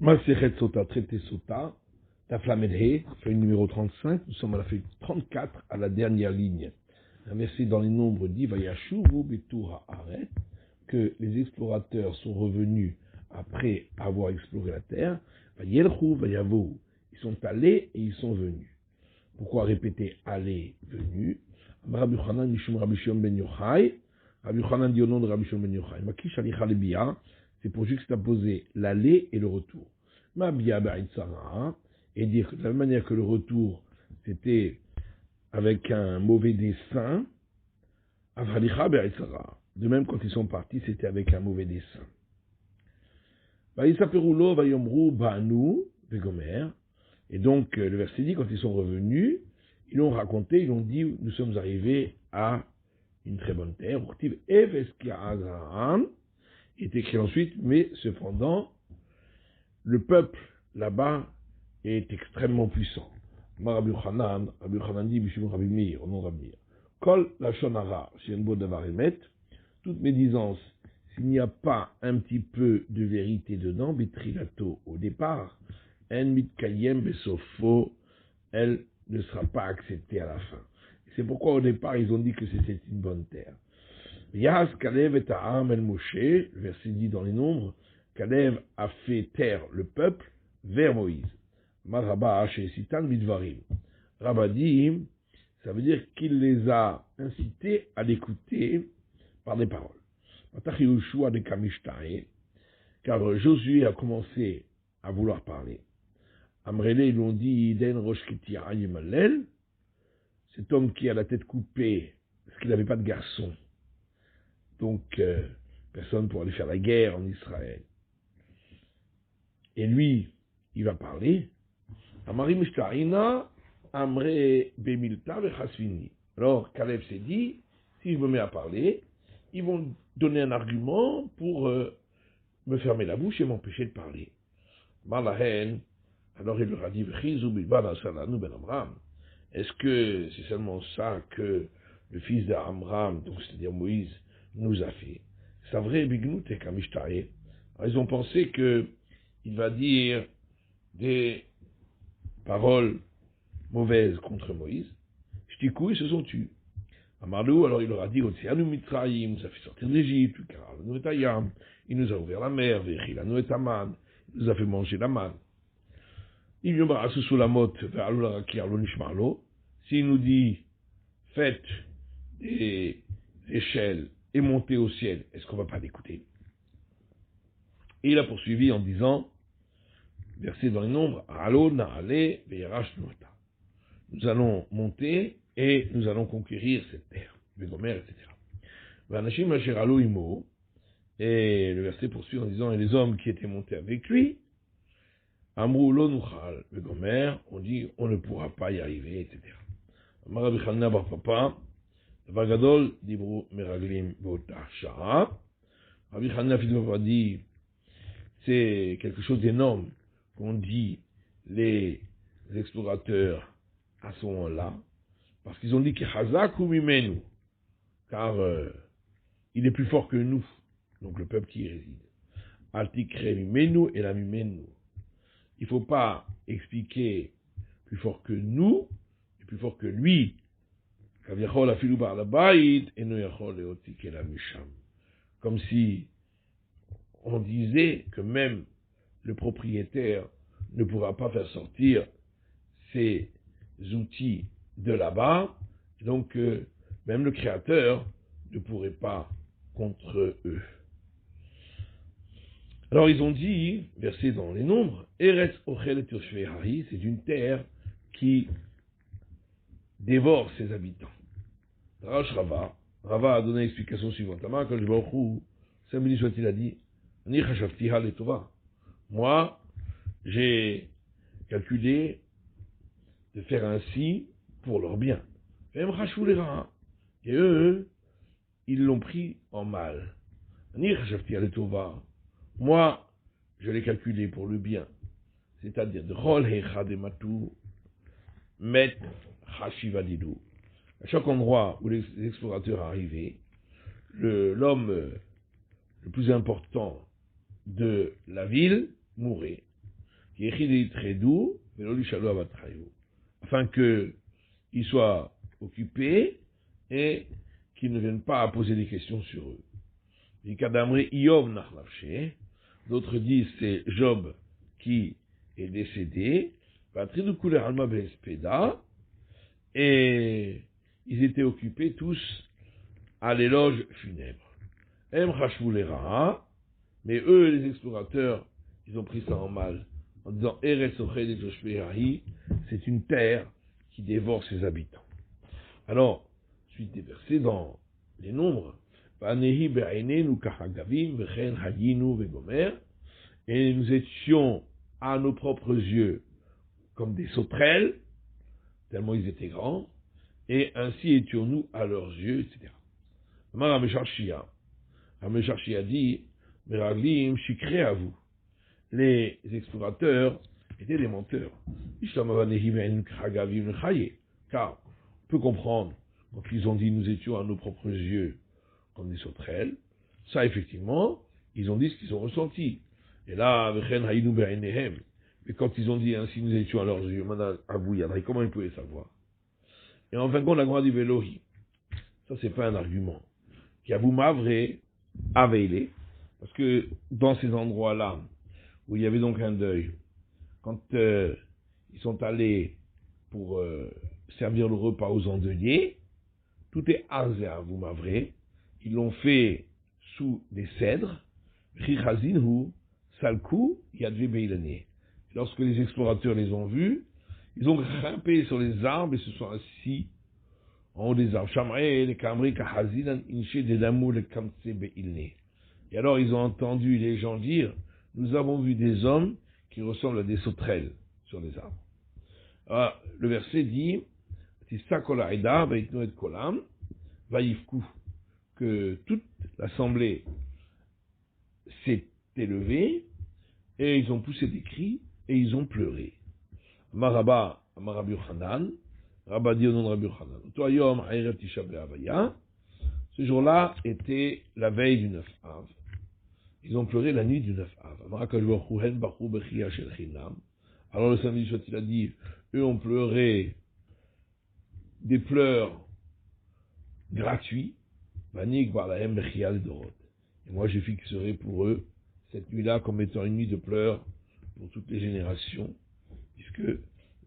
Masechet Sota, traité Sota, Taflamedhe, feuille numéro 35, nous sommes à la feuille 34, à la dernière ligne. Un verset dans les nombres dit Vayashuvu Betura Aret, que les explorateurs sont revenus après avoir exploré la terre. Vayelchu Vayavo, ils sont allés et ils sont venus. Pourquoi répéter aller, venu? Rabbi Yochanan Mishum Rabbi Shimon ben Yochai. Rabbi Yochanan dit au nom de Rabbi Shimon ben Yochai. Makish alicha lebia, c'est pour juxtaposer l'aller et le retour. Ma bia ba'itsara, et dire que de la même manière que le retour, c'était avec un mauvais dessein, avralicha ba'itsara. De même, quand ils sont partis, c'était avec un mauvais dessein. Vaïsaperulo vayomru ba'anu vegomer. Et donc, le verset dit, quand ils sont revenus, ils l'ont raconté, ils ont dit, nous sommes arrivés à une très bonne terre. Il est écrit ensuite, mais cependant, le peuple là-bas est extrêmement puissant. Rabbi Yochanan dit, Bishum Rabbi Meir, au nom de Rabbi Meir. Kol la shonara, c'est une bonne d'avaremet, toute médisance, s'il n'y a pas un petit peu de vérité dedans, bitrilato au départ, en mitkayem besofo, elle ne sera pas acceptée à la fin. C'est pourquoi au départ ils ont dit que c'était une bonne terre. Yas Kalev et Ta'am el Moshe, le verset dit dans les nombres, Kalev a fait taire le peuple vers Moïse. Maraba chez Sitan Midvarim. Rabadim, ça veut dire qu'il les a incités à l'écouter par des paroles. Matachi Ushua de Kamishtae, car Josué a commencé à vouloir parler. Amrele, ils l'ont dit, Den Rosh Kitia Yimalel, cet homme qui a la tête coupée, parce qu'il n'avait pas de garçon. Donc, personne pour aller faire la guerre en Israël. Et lui, il va parler. Amari Mishtarina, Amre Bemilta Vechasvini. Alors, Caleb s'est dit, si je me mets à parler, ils vont donner un argument pour me fermer la bouche et m'empêcher de parler. Malahen, alors il leur a dit, est-ce que c'est seulement ça que le fils d'Amram, donc c'est-à-dire Moïse, nous a fait? C'est vrai, Bignout et Kamishtae. Ils ont pensé que il va dire des paroles mauvaises contre Moïse. Shtikou, ils se sont tus. Amarlou, alors il leur a dit, Otseanu Mitraïm, nous a fait sortir d'Égypte, Karalanu et Ayam, il nous a ouvert la mer, Vechilanu et Aman, il nous a fait manger la manne. Il y a sous la motte, s'il nous dit, faites des échelles et montez au ciel, est-ce qu'on ne va pas l'écouter? Et il a poursuivi en disant, verset dans les nombres, nous allons monter et nous allons conquérir cette terre, Vegomer, etc. Et le verset poursuit en disant, et les hommes qui étaient montés avec lui, Amrou lo nuchal, Vegomer, on dit, on ne pourra pas y arriver, etc. Rabbi Chanina bar Papa, Vagadol, Dibru Meraglim Vota Shara. Rabbi Chanina fils de Papa dit, c'est quelque chose d'énorme qu'ont dit les explorateurs à ce moment-là, parce qu'ils ont dit que Chazak ou Mimenu, car il est plus fort que nous, donc le peuple qui y réside. Altikre Mimenu et la Mimenu. Il ne faut pas expliquer plus fort que nous, et plus fort que lui. Comme si on disait que même le propriétaire ne pourra pas faire sortir ses outils de là-bas, donc même le créateur ne pourrait pas contre eux. Alors ils ont dit, versé dans les nombres, Eretz Ochel et Hari, c'est une terre qui dévore ses habitants. Rava a donné l'explication suivante. Il a dit, moi, j'ai calculé de faire ainsi pour leur bien. Et eux, ils l'ont pris en mal. Moi, je l'ai calculé pour le bien. C'est-à-dire, de Rol Hechadematu, Met Hashivadidu. À chaque endroit où les explorateurs arrivaient, l'homme le plus important de la ville mourait. afin qu'ils soient occupés et qu'ils ne viennent pas à poser des questions sur eux. D'autres disent c'est Job qui est décédé, et ils étaient occupés tous à l'éloge funèbre. Mais eux, les explorateurs, ils ont pris ça en mal, en disant c'est une terre qui dévore ses habitants. Alors, suite des versets dans les nombres, et nous étions à nos propres yeux comme des sauterelles, tellement ils étaient grands, et ainsi étions-nous à leurs yeux, etc. Ramesharshia dit, Meraglim, chikré à vous. Les explorateurs étaient des menteurs. Car on peut comprendre, quand ils ont dit nous étions à nos propres yeux comme des sauterelles, ça effectivement, ils ont dit ce qu'ils ont ressenti. Et là, mais quand ils ont dit ainsi nous étions à leurs yeux, comment ils pouvaient savoir? Et en fin de compte, la grande Velohi, ça c'est pas un argument. Qui a vous mavré, aveillé, parce que dans ces endroits-là, où il y avait donc un deuil, quand ils sont allés pour servir le repas aux endeuillés, tout est azé à vous mavré, ils l'ont fait sous des cèdres, Richazinhu, Salku, Yadve Beilane. Lorsque les explorateurs les ont vus, ils ont grimpé sur les arbres et se sont assis en haut des arbres. Et alors ils ont entendu les gens dire, nous avons vu des hommes qui ressemblent à des sauterelles sur les arbres. Alors, le verset dit, que toute l'assemblée s'est élevée et ils ont poussé des cris et ils ont pleuré. Maraba, Rabbi Yochanan, Rabba dit au nom de Rabbi Yochanan, ce jour-là était la veille du 9 Av. Ils ont pleuré la nuit du 9 Av. Alors le samedi soir, il a dit, eux ont pleuré des pleurs gratuits. Et moi je fixerai pour eux cette nuit-là comme étant une nuit de pleurs pour toutes les générations, puisque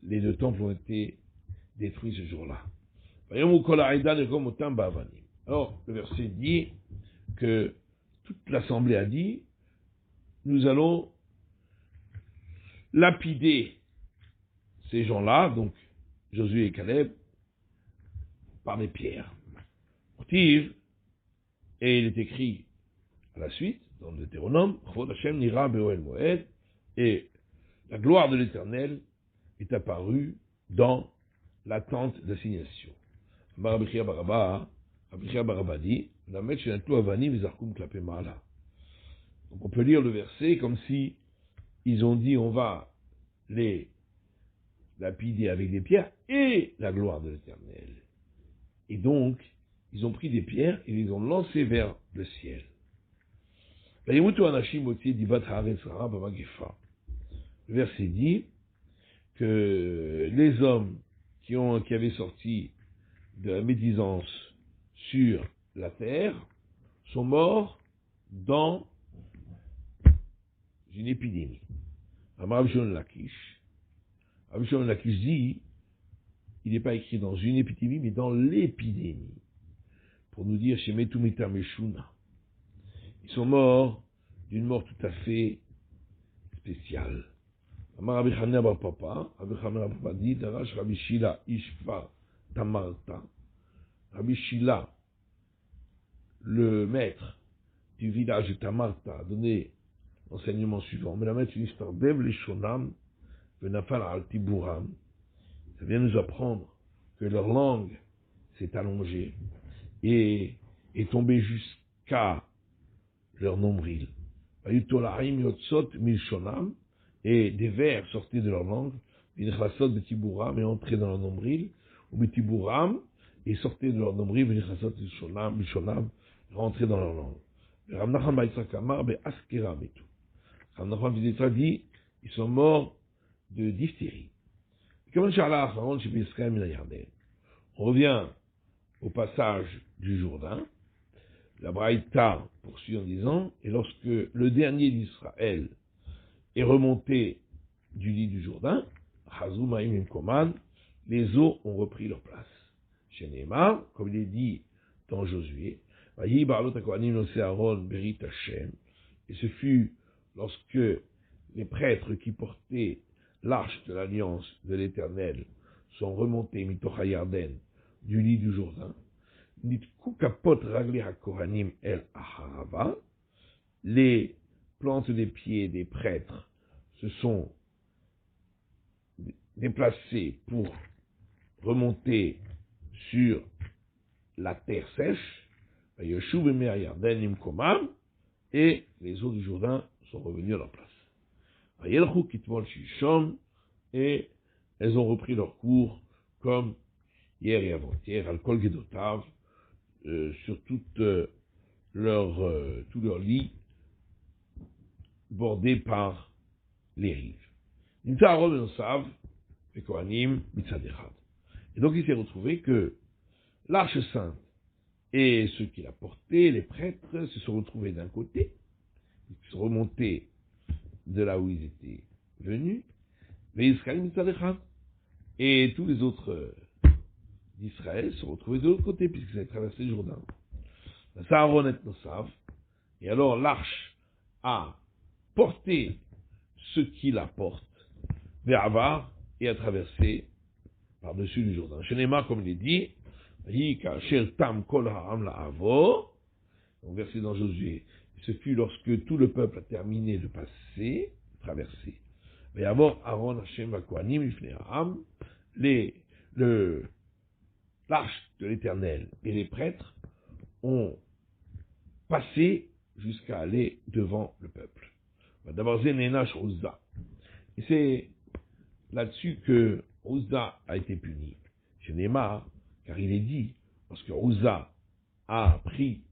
les deux temples ont été détruits ce jour-là. Alors, le verset dit que toute l'assemblée a dit, nous allons lapider ces gens-là, donc Josué et Caleb, par des pierres. Et il est écrit à la suite, dans le Deutéronome, et la gloire de l'Éternel est apparue dans la tente d'assignation. Donc on peut lire le verset comme si ils ont dit on va les lapider avec des pierres et la gloire de l'Éternel. Et donc, ils ont pris des pierres et les ont lancées vers le ciel. Le verset dit que les hommes qui avaient sorti de la médisance sur la terre sont morts dans une épidémie. Rabbi Shimon Lakish dit, il n'est pas écrit dans une épidémie, mais dans l'épidémie. Pour nous dire, chez Metumita Meshuna. Ils sont morts d'une mort tout à fait spéciale. Rabbi Chanina bar Papa dit, Darash Rabbi Shila Ishpa Tamarta. Rabbi Shila, le maître du village de Tamarta, a donné l'enseignement suivant. Mais la maître une histoire d'Ev Leshonam, Venafal al Tiburam. Ça vient nous apprendre que leur langue s'est allongée et est tombée jusqu'à leur nombril. Et des vers sortaient de leur langue, et entraient dans leur nombril, et sortaient de leur nombril, rentraient dans leur langue. Ram Nachman dit, ils sont morts de diphtérie. On revient au passage du Jourdain. La Braïta poursuit en disant, et lorsque le dernier d'Israël est remonté du lit du Jourdain, les eaux ont repris leur place. Chez Neymar, comme il est dit dans Josué, et ce fut lorsque les prêtres qui portaient l'arche de l'alliance de l'Éternel sont remontés mitocha Yarden du lit du Jourdain, les plantes des pieds des prêtres se sont déplacées pour remonter sur la terre sèche, et les eaux du Jourdain sont revenues à leur place. Et elles ont repris leur cours comme hier et avant-hier, Al-Kol Gedotav, sur tout leur lit, bordé par les rives. Et donc il s'est retrouvé que l'arche sainte et ceux qui la portaient, les prêtres, se sont retrouvés d'un côté, ils sont remontés de là où ils étaient venus, et tous les autres d'Israël se sont retrouvés de l'autre côté, puisqu'ils avaient traversé le Jourdain. Et alors l'arche a porté ceux qui la portent vers Avar et a traversé par-dessus le Jourdain. Shenema, comme il est dit, donc verset dans Josué, ce fut lorsque tout le peuple a terminé de passer, de traverser. Mais avant, Aaron, Hashem, Vakohanim, l'arche de l'Éternel et les prêtres ont passé jusqu'à aller devant le peuple. D'abord, Zénénash Uzza. Et c'est là-dessus que Uzza a été puni. Chez Neymar, car il est dit, lorsque Uzza a pris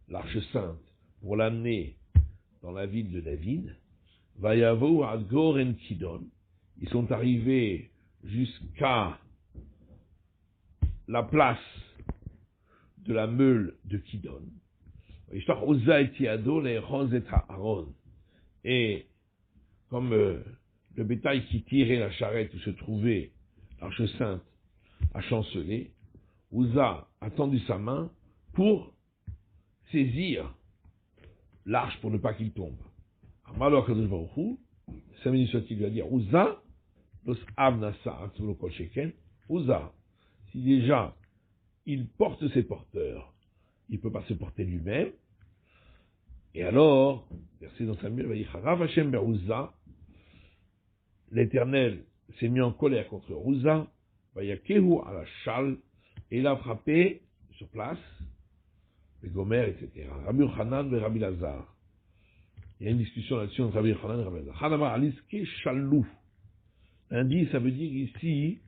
l'arche sainte pour l'amener dans la ville de David, Vayavo ad Goren Kidon, ils sont arrivés jusqu'à la place de la meule de Kidon. Et comme le bétail qui tirait la charrette où se trouvait l'arche sainte a chancelé, Uzza a tendu sa main pour saisir l'arche pour ne pas qu'il tombe. Alors Kadosh Baruch Hu, 5 minutes soit-il lui a dit, Uzza, Uzza, si déjà il porte ses porteurs, il ne peut pas se porter lui-même. Et alors, verset dans Samuel, va dire, Hashem ber Uzza, l'Éternel s'est mis en colère contre Uzza, va yakehu à la chale, et il a frappé sur place, les Gomer, etc. Rabbi Yochanan et Rabbi Lazar. Il y a une discussion là-dessus entre Rabbi Yochanan et Rabbi Lazar. Hanamar aliske shalou. Lundi, ça veut dire ici,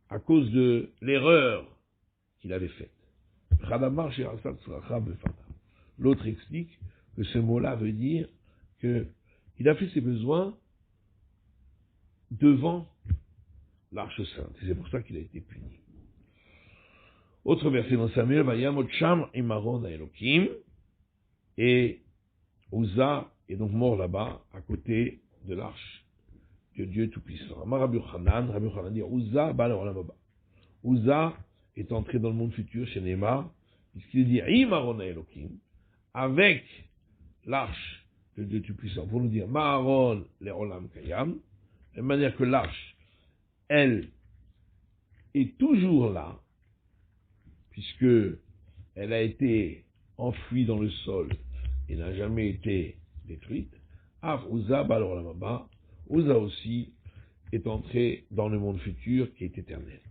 à cause de l'erreur qu'il avait faite. L'autre explique que ce mot-là veut dire qu'il a fait ses besoins devant l'arche sainte. Et c'est pour ça qu'il a été puni. Autre verset dans Samuel, Vayamot Sham Imaron Elokim, et Uzza est donc mort là-bas, à côté de l'arche de Dieu Tout-Puissant. Rabbi Yochanan dit, Uzza Bal Olam Haba. Uzza est entré dans le monde futur chez Neymar, puisqu'il dit, Imaron Elokim, avec l'arche de Dieu Tout-Puissant, pour nous dire, Maharon le Olam Kayam, de manière que l'arche, elle, est toujours là, puisque elle a été enfouie dans le sol et n'a jamais été détruite. Uzza Bal Olam Haba, Uzza aussi est entré dans le monde futur qui est éternel.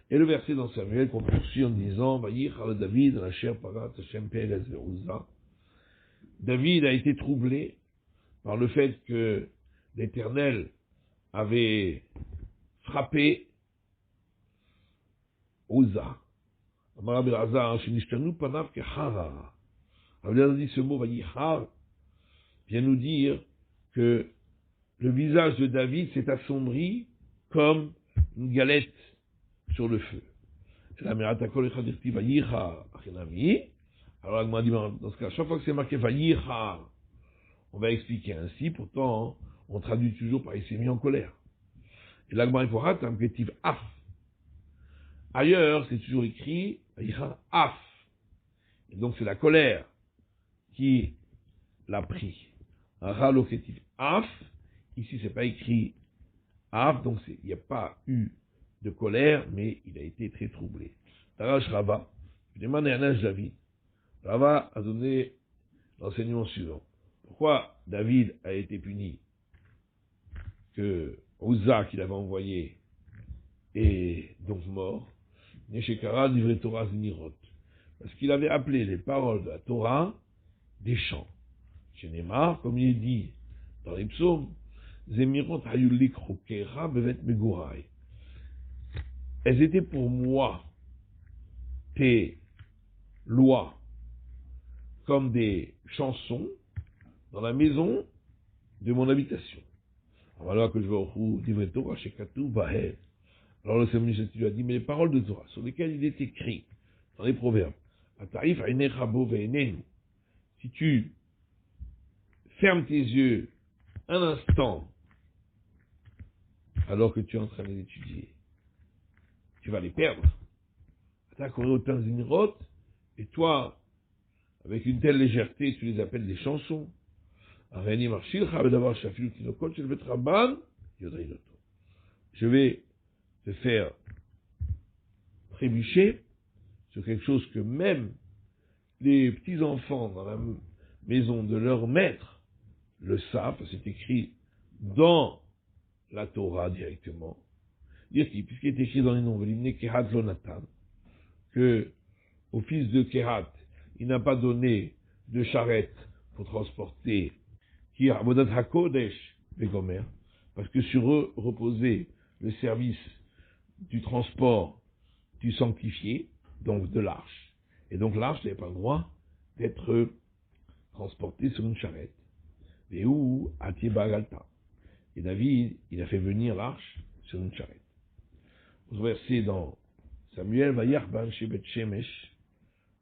Et le verset dans Samuel qu'on poursuit en disant, David, la chair parat Hashem Perez Uzza. David a été troublé par le fait que l'Éternel avait frappé Uzza. Rabbi Lazar, Shenishtanou Panav Kechara. Rabbi Lazar dit ce mot, Vayihar, vient nous dire que le visage de David s'est assombri comme une galette sur le feu. Alors Agma dit, dans ce cas, chaque fois que c'est marqué Vayicha, on va expliquer ainsi, pourtant, on traduit toujours par il s'est mis en colère. Et l'Agma il faut un petit af. Ailleurs, c'est toujours écrit Vayicha af. Et donc c'est la colère qui l'a pris. Un locatif af. Ici, c'est pas écrit af, donc il n'y a pas eu de colère, mais il a été très troublé. Tarash Rava, je demande à Anash David. Rava a donné l'enseignement suivant. Pourquoi David a été puni que Uza qu'il avait envoyé est donc mort? Neshekara livré Torah Zinirot. Parce qu'il avait appelé les paroles de la Torah des chants. Chez Neymar, comme il est dit dans les psaumes, Zemirot Hayulik Rokera Bevet Megurai. Elles étaient pour moi tes lois comme des chansons dans la maison de mon habitation. Alors que je vais au livre Torah chez Katou Bahel. Alors le Seigneur lui a dit, mais les paroles de Torah sur lesquelles il est écrit dans les proverbes, si tu fermes tes yeux un instant alors que tu es en train de les étudier, tu vas les perdre. Et toi, avec une telle légèreté, tu les appelles des chansons. Je vais te faire trébucher sur quelque chose que même les petits-enfants dans la maison de leur maître le savent, c'est écrit dans la Torah directement. Dire-t-il, puisqu'il est écrit dans les noms, Kehat Lonatan, que au fils de Kehat, il n'a pas donné de charrette pour transporter qui Abodat HaKodesh Vegomer, parce que sur eux reposait le service du transport du sanctifié, donc de l'arche. Et donc l'arche n'avait pas le droit d'être transportée sur une charrette. Et où Atieba Galta. Et David, il a fait venir l'arche sur une charrette. Vous verset dans Samuel, Vayarban Shebet Shemesh,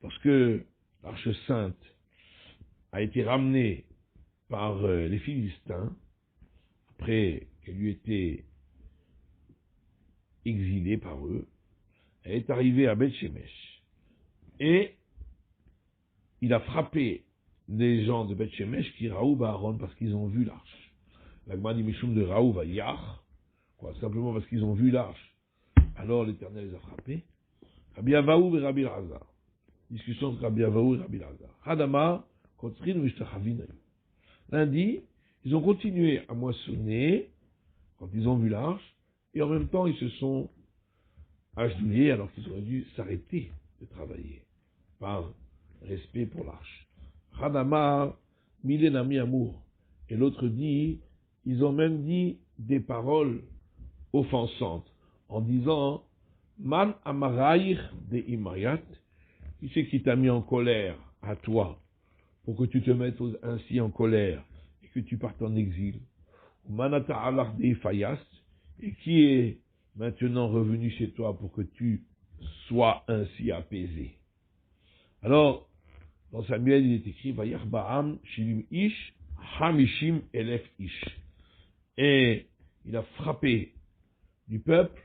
parce que l'arche sainte a été ramenée par les Philistins, après qu'elle eut été exilée par eux, elle est arrivée à Beth Shemesh. Et il a frappé les gens de Beth Shemesh qui Raoub à Aaron parce qu'ils ont vu l'arche. L'Agma dit Mishum de Raoub à Yach, simplement parce qu'ils ont vu l'arche. Alors l'Éternel les a frappés. Rabbi Avaou et Rabbi Lazar. Discussion entre Rabbi Avaou et Rabbi Lazar. Hadama, Kotrin, Mishtachavin. Lundi, ils ont continué à moissonner quand ils ont vu l'arche, et en même temps ils se sont agenouillés alors qu'ils auraient dû s'arrêter de travailler par respect pour l'arche. Hadama, Milenami Amour. Et l'autre dit, ils ont même dit des paroles offensantes en disant Man Amaraïr de Imayat, qui c'est qui t'a mis en colère à toi pour que tu te mettes ainsi en colère et que tu partes en exil. Manata Allah de Fayas, et qui est maintenant revenu chez toi pour que tu sois ainsi apaisé. Alors, dans Samuel, il est écrit Vayach Ba'am Shilim Ish Hamishim Elef Ish. Et il a frappé du peuple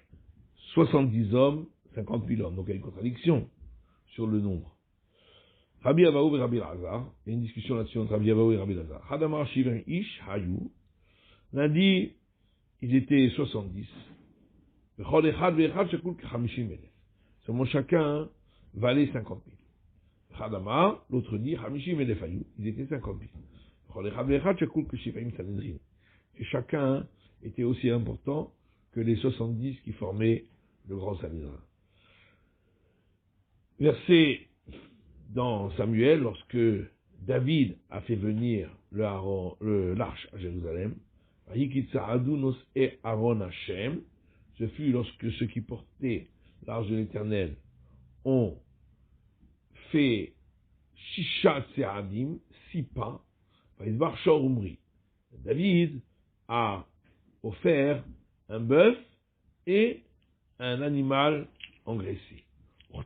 70 hommes, 50 000 hommes. Donc il y a une contradiction sur le nombre. Rabbi Avaou et Rabbi Lazar, il y a une discussion là-dessus entre Rabbi Avaou et Rabbi Lazar. Hadamar Shivin Ish Hayou. Lundi, ils étaient 70. Seulement chacun valait 50 000. Hadamar, l'autre dit Hamishim Elef Hayou. Ils étaient 50 000. Et chacun était aussi important que les 70 qui formaient le grand Sanhédrin. Verset dans Samuel, lorsque David a fait venir l'arche à Jérusalem, ce fut lorsque ceux qui portaient l'arche de l'Éternel ont fait Shishat Se'adim, 6 pas, David a offert un bœuf et un animal engraissé.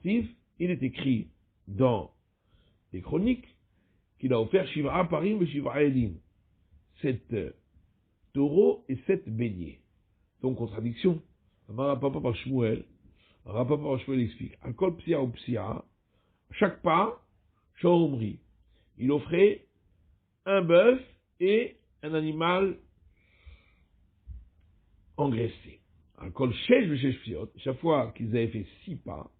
Il est écrit dans les chroniques qu'il a offert Shiv'a Parim et Shiv'a Elim, 7 taureaux et 7 béliers. Donc, contradiction. Rapapa par Shmuel explique. Al-Kol Psia ou Psia, chaque pas, Shoromri, il offrait un bœuf et un animal engraissé. Al-Kol Shesh Veshesh Psiot, chaque fois qu'ils avaient fait 6 pas,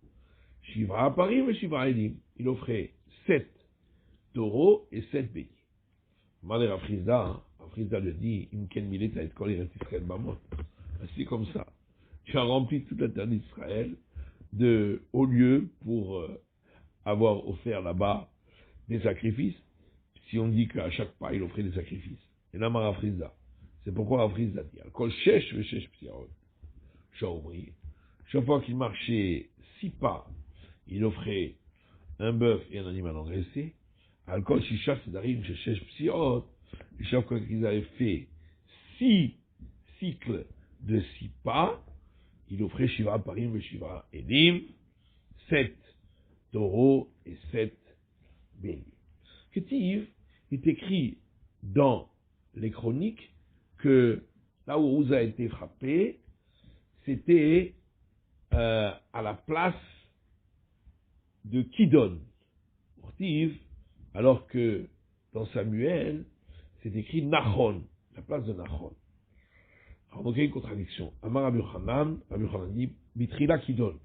Shiv'a Parim et Shiv'a Elim, il offrait 7 taureaux et 7 béliers. Malé Rafrizda lui a dit, Imken Milet a été collé à Israël Bamot. C'est comme ça. Tu as rempli toute la terre d'Israël de hauts lieux pour avoir offert là-bas des sacrifices. Si on dit qu'à chaque pas, il offrait des sacrifices. Et là, Rafrizda. C'est pourquoi Rafrizda dit, Kol Shesh Veshesh Psiarot. Shaomri. Chaque fois qu'il marchait 6 pas, il offrait un bœuf et un animal engraissé. Al-Kol Shisha Sedarim Shesh Psiarot. Et chaque fois qu'ils avaient fait 6 cycles de 6 pas, il offrait Shiva Parim et Shiva Edim, 7 taureaux et 7 béliers. Ketiv est écrit dans les chroniques que là où Uza a été frappé, c'était à la place de Kidon, alors que dans Samuel, c'est écrit Nachon, la place de Nachon. Alors, donc il y a une contradiction. Amar Rabbi Yochanan dit Bitrila Kidon.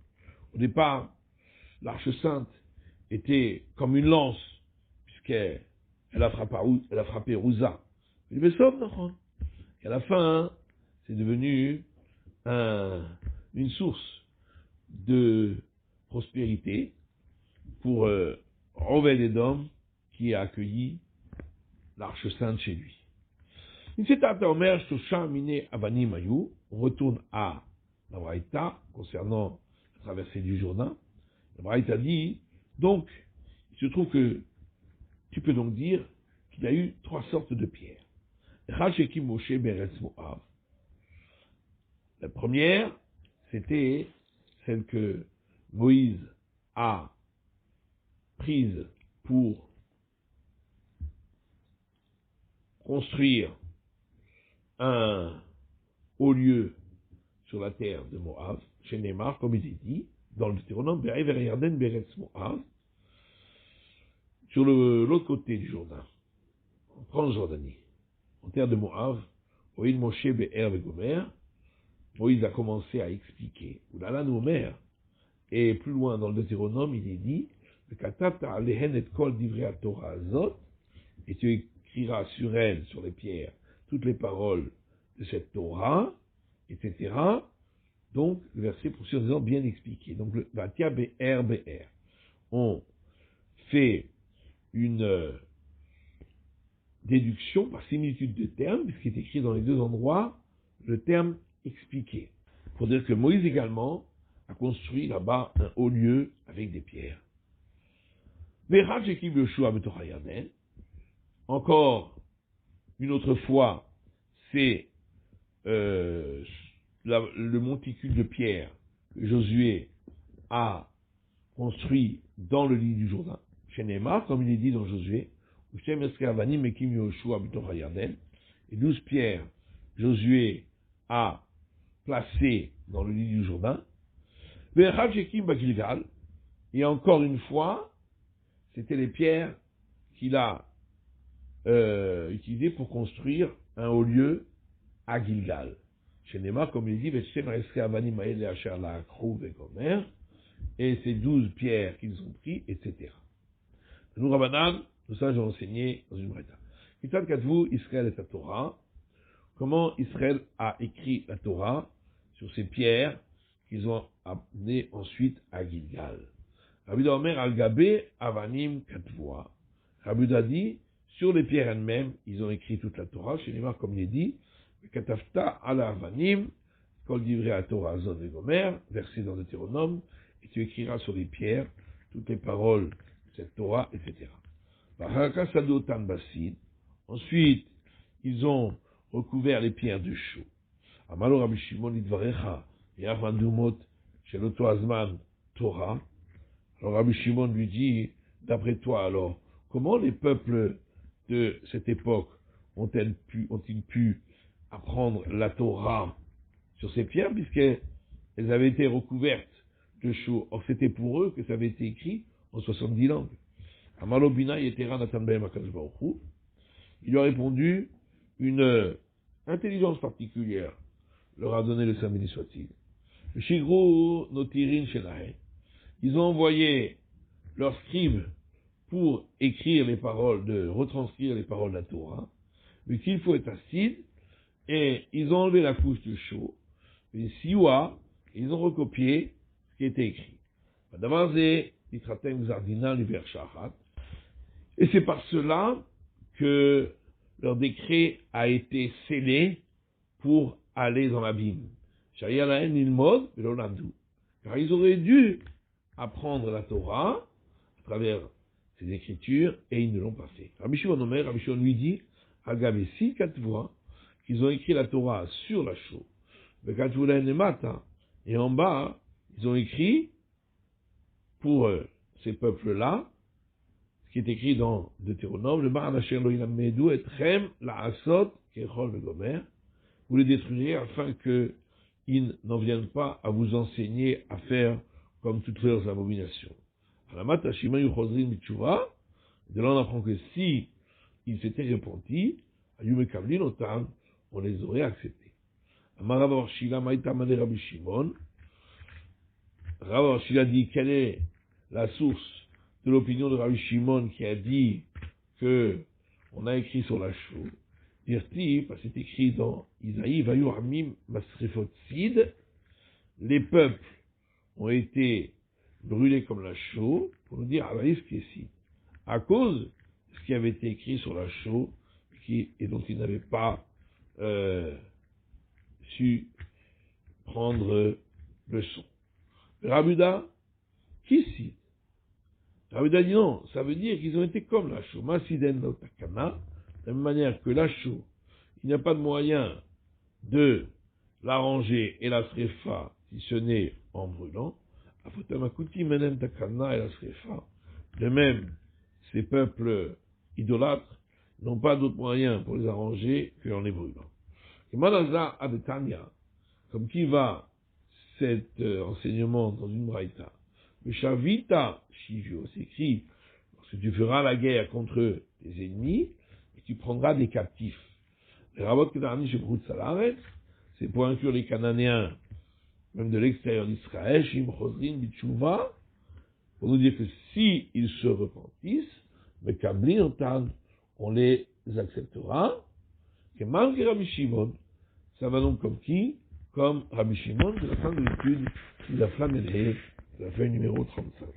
Au départ, l'Arche Sainte était comme une lance, puisqu'elle a frappé Uza. Il dit, mais sauf Nachon. Et à la fin, c'est devenu une source de prospérité pour Oved-Edom qui a accueilli l'Arche Sainte chez lui. On retourne à la Braïta concernant la traversée du Jourdain. La Braïta dit, donc, il se trouve que tu peux donc dire qu'il y a eu 3 sortes de pierres. La première, c'était celle que Moïse a prise pour construire un haut lieu sur la terre de Moab, chez Neymar, comme il est dit, dans le Deutéronome, sur l'autre côté du Jourdain, en Transjordanie, en terre de Moab, Oïd Moshe Be'er Vegomer, Moïse a commencé à expliquer, Oulala Noumer, et plus loin dans le Deutéronome, il est dit, et tu écriras sur elle, sur les pierres, toutes les paroles de cette Torah, etc. Donc, le verset poursuit en disant bien expliqué. Donc, le Vatia BR. On fait une déduction par similitude de termes, puisqu'il est écrit dans les 2 endroits, le terme expliqué. Pour dire que Moïse également a construit là-bas un haut lieu avec des pierres. Encore une autre fois, c'est le monticule de pierre que Josué a construit dans le lit du Jourdain, chez Neymar, comme il est dit dans Josué, et 12 pierres Josué a placées dans le lit du Jourdain, et encore une fois, c'était les pierres qu'il a utilisées pour construire un haut lieu à Gilgal. Chez Neymar, comme il dit, et ces 12 pierres qu'ils ont pris, etc. Nous, Rabbanan, tout ça, j'ai enseigné dans une braïta. Kitat Katvu, Israël et la Torah. Comment Israël a écrit la Torah sur ces pierres qu'ils ont amenées ensuite à Gilgal. Rabbi Omer al-Gabé, Avanim Katvoa. Rabbi dit, sur les pierres elles-mêmes, ils ont écrit toute la Torah. Chez Neymar, comme il est dit, Katafta ala Avanim, Kol Divrei à Torah Zon et Gomer, versé dans le Deutéronome, et tu écriras sur les pierres toutes les paroles de cette Torah, etc. Ensuite, ils ont recouvert les pierres de chaux. Amalo Rabbi Shimon Idvarecha, et Avandumot, chez l'Otoazman Torah. Alors Rabbi Shimon lui dit, d'après toi alors, comment les peuples de cette époque ont-ils pu apprendre la Torah sur ces pierres, puisqu'elles avaient été recouvertes de chaux. Or, c'était pour eux que ça avait été écrit en 70 langues. Amalo Bina Yetera Natan Behem HaKadosh Baruch Hu. Il lui a répondu, une intelligence particulière leur a donné le saint béni soit-il. Shigru Notirin Shenahe. Ils ont envoyé leurs scribes pour écrire les paroles, retranscrire les paroles de la Torah, mais qu'il faut être acide, et ils ont enlevé la couche de chaux, et siwa, ils ont recopié ce qui était écrit. Et c'est par cela que leur décret a été scellé pour aller dans l'abîme. Car ils auraient dû apprendre la Torah à travers ces écritures et ils ne l'ont pas fait. Rabbi Shimon lui dit, Agave, si voix qu'ils ont écrit la Torah sur la chaux, et en bas, ils ont écrit pour ces peuples-là, ce qui est écrit dans Deutéronome, le Baranasher Loïlamedou et Trem la Asot Kechol Megomer, vous les détruirez afin qu'ils n'en viennent pas à vous enseigner à faire comme toutes leurs abominations. De là on apprend que si ils s'étaient repentis, on les aurait acceptés. Rav Arshila dit quelle est la source de l'opinion de Rabbi Shimon qui a dit que on a écrit sur la chaux. Dirti, parce que c'est écrit dans Isaïe, Vayu Hamim Masrefot Sid, les peuples ont été brûlés comme la chaux, pour nous dire Alaïf Kessid, à cause de ce qui avait été écrit sur la chaux, et dont ils n'avaient pas su prendre leçon. Rabuda, qui cite? Rabuda dit non, ça veut dire qu'ils ont été comme la chaux. Masiden no takana, de la même manière que la chaux, il n'y a pas de moyen de l'arranger et la srefa, si ce n'est en brûlant. Afotamakuti menem takana et la srefa. De même, ces peuples idolâtres n'ont pas d'autre moyen pour les arranger qu'en les brûlant. Et Manaza Adetania, comme qui va cet enseignement dans une braïta. Le Shavita Shivio s'écrit, lorsque tu feras la guerre contre tes ennemis, et tu prendras des captifs. Les Rabot Kedarani Shebrut Salaret, c'est pour inclure les Cananéens, même de l'extérieur d'Israël, Shim Chosrin Bitshuva, pour nous dire que si ils se repentissent, mais Kabli Otan, on les acceptera. Que malgré Rabbi Shimon, ça va donc comme qui? Comme Rabbi Shimon de la fin de l'étude de la flamme de la feuille numéro 35.